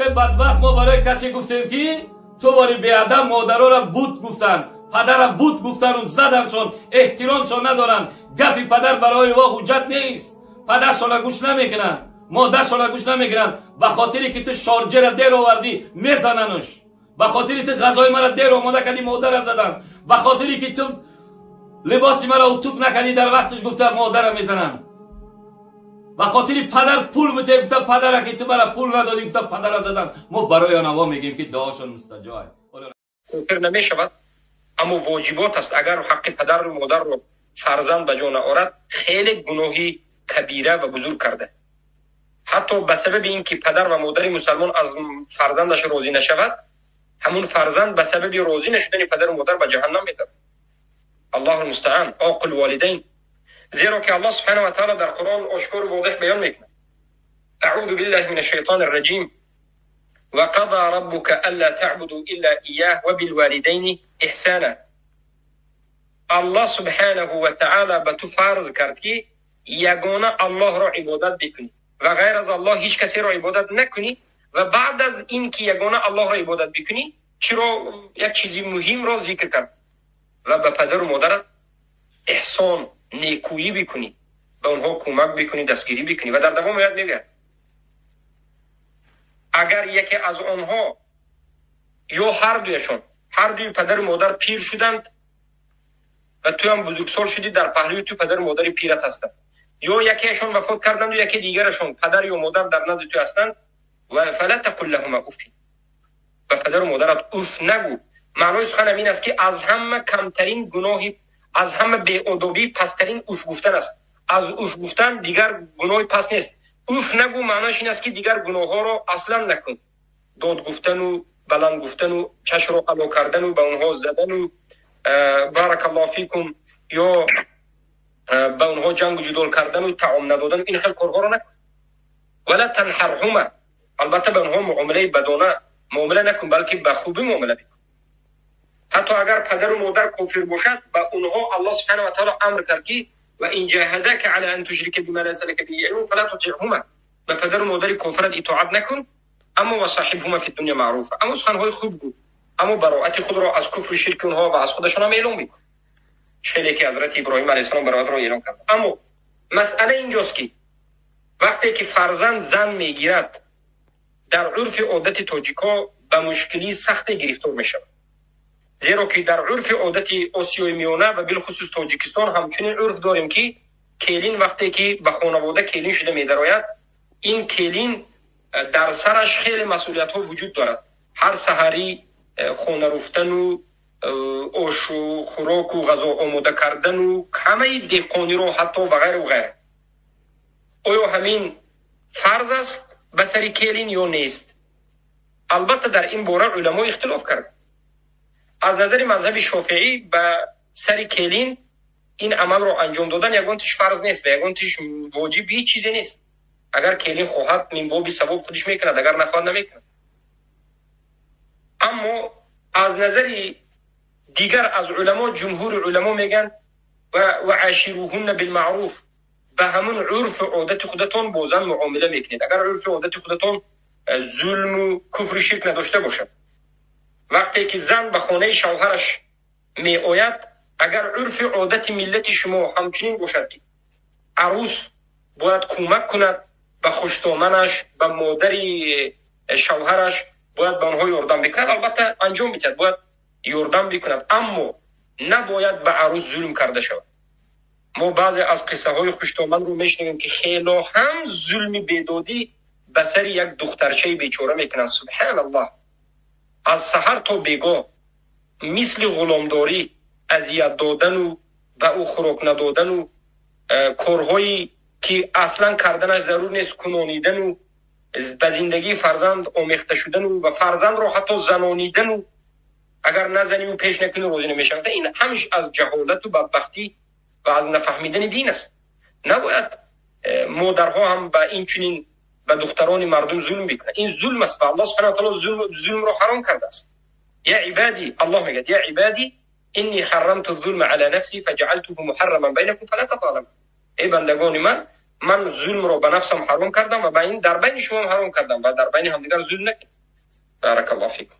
بدبخت ما برای کسی گفتیم که تو باری بیادب مادرها را بود گفتن، پدر را بود گفتن و زدنشون، احترامشون ندارن. گپی پدر برای وا حجت نیست. پدرشون گوش نمیکنن، مادرشون گوش نمیکنن. به خاطری که تو شارجه را دیر آوردی میزننش، به خاطری تو غذای مرا دیر آماده کردی مادر را زدن، به خاطری که تو لباسی مرا اتوب نکردی در وقتش گفته مادر را میزنن، به خاطری پدر پول میده گفته پدر که تو مرا پول ندادی گفته پدر را زدن. ما برای آنها میگیم که دعاشون مستجاب کفر نمیشود، اما واجبات است. اگر حق پدر و مادر رو فرزند به جا نآورد خیلی گناهی کبیره و بزرگ کرده. حتی به سبب اینکه پدر و مادر مسلمان از فرزندش راضی نشود، همون فرزند به سبب راضی نشدن پدر و مادر به جهنم میره. الله المستعان. عاقل والدین. زیرا که الله سبحانه و تعالی در قرآن آشکار و واضح بیان میکنه: اعوذ بالله من الشیطان الرجیم وقضى ربك الا تعبدوا الا اياه وبالوالدين احسانا. الله سبحانه و تعالی به تو فرض کرد که یگانه الله را عبادت بکنی و غیر از الله هیچ کسی را عبادت نکنی. و بعد از این که یگانه الله را عبادت بکنی چرا یک چیزی مهم را ذکر کرد و به پدر و مادرت احسان نیکویی بکنی، به اونها کمک بکنی، دستگیری بکنی. و در دوام یاد میگه اگر یکی از آنها یا هر دوی پدر و مادر پیر شدند و تو هم بزرگسال شدی در پهلوی تو پدر و مادر پیرت هستند، یا یکیشون وفات کردند و یکی دیگرشون پدر یا مادر در نزد تو هستند، و فلا تقل لهما اف، و پدر و مادرت اف نگو. معنای سخن این است که از همه کمترین گناهی، از همه بی‌ادبی پسترین اف گفتن است. از اف گفتن دیگر گناهی پس نیست. اف نگو معناش این است که دیگر گناه ها را اصلا نکن. داد گفتن و بلند گفتن و چش را علا کردن و به اونها زدن و بارک الله فیکم یا به اونها جنگ و جدال کردن و طعام ندادن، این خیلی کارها را نکن. ولا تنحرهما، البته به اونها معامله بدانه معامله نکن، بلکه به خوبی معامله بکن. حتی اگر پدر و مادر کافر باشد، به اونها الله سبحانه و تعالی امر کرد که و این جاهدک علی ان تشرک بما لیس لک به علم فلا تطعهما، به پدر و مادر کافرت اطاعت نکن، اما و صاحبهما فی الدنیا معروفه، اما سخنهای خوب گو، اما براءت خود را از کفر و شرک اونها و از خودشان هم اعلام بکن. چه که حضرت ابراهیم علیه السلام براءت را اعلام کرد. اما مسئله اینجاست که وقتی که فرزند زن میگیرد، در عرف عادت تاجیکا به مشکلی سخت گرفتار میشود. زیرا که در عرف عادت آسیای میانه و بالخصوص تاجیکستان همچنین عرف داریم که کلین وقتی که به خانواده کلین شده می‌دراید، این کلین در سرش خیلی مسئولیت ها وجود دارد. هر سحری خانه رفتن و آش و خوراک و غذا آماده کردن و همه دهقانی رو حتی و غیره و غیره. آیا همین فرض است به سر کلین یا نیست؟ البته در این باره علما اختلاف کرد. از نظر مذهب شافعی به سر کلین این عمل رو انجام دادن یگانتش فرض نیست و یگانتش واجب هیچ چیزی نیست. اگر کلین خواهد من بابی ثواب خودش میکند، اگر نخواهد نمیکند. اما از نظر دیگر از علما، جمهور علما میگن و عاشروهن بالمعروف، به همون عرف عادت خودتون با زن معامله میکنید. اگر عرف عادت خودتون ظلم و کفر و شرک نداشته باشد، وقتی که زن به خانه شوهرش می آید، اگر عرف عادت ملت شما همچنین باشد که عروس باید کمک کند به خوشتامنش، به مادر شوهرش باید به آنها یاردم بکند، البته انجام میدهد، باید یاردم بکند، اما نباید به عروس ظلم کرده شود. ما بعضی از قصه های خوشتامن رو میشنویم که خیلی هم ظلم بیدادی به سر یک دخترچه بیچاره میکنند. سبحان الله. از سحر تا بیگاه مثل غلامداری، اذیت دادن و به او خوراک ندادن و کارهایی که اصلا کردنش ضرور نیست کنانیدن و به زندگی فرزند آمیخته شدن و فرزند را حتی زنانیدن و اگر نزنی و پیش نکنی روزی نمیشن. این همش از جهالت و بدبختی و از نفهمیدن دین است. نباید مادرها هم به این چنین به دختران مردم ظلم بکنه. این ظلم است و الله سبحانه و تعالی ظلم را حرام کرده است. یا عبادی، الله میگه یا عبادی انی حرمت الظلم علی نفسی فجعلته محرما بینکم فلا تظالموا. ای بندگان من ظلم را به نفسم حرام کردم و در بین شما هم حرام کردم و در بین همدیگر ظلم نکنید. بارک الله فیکم.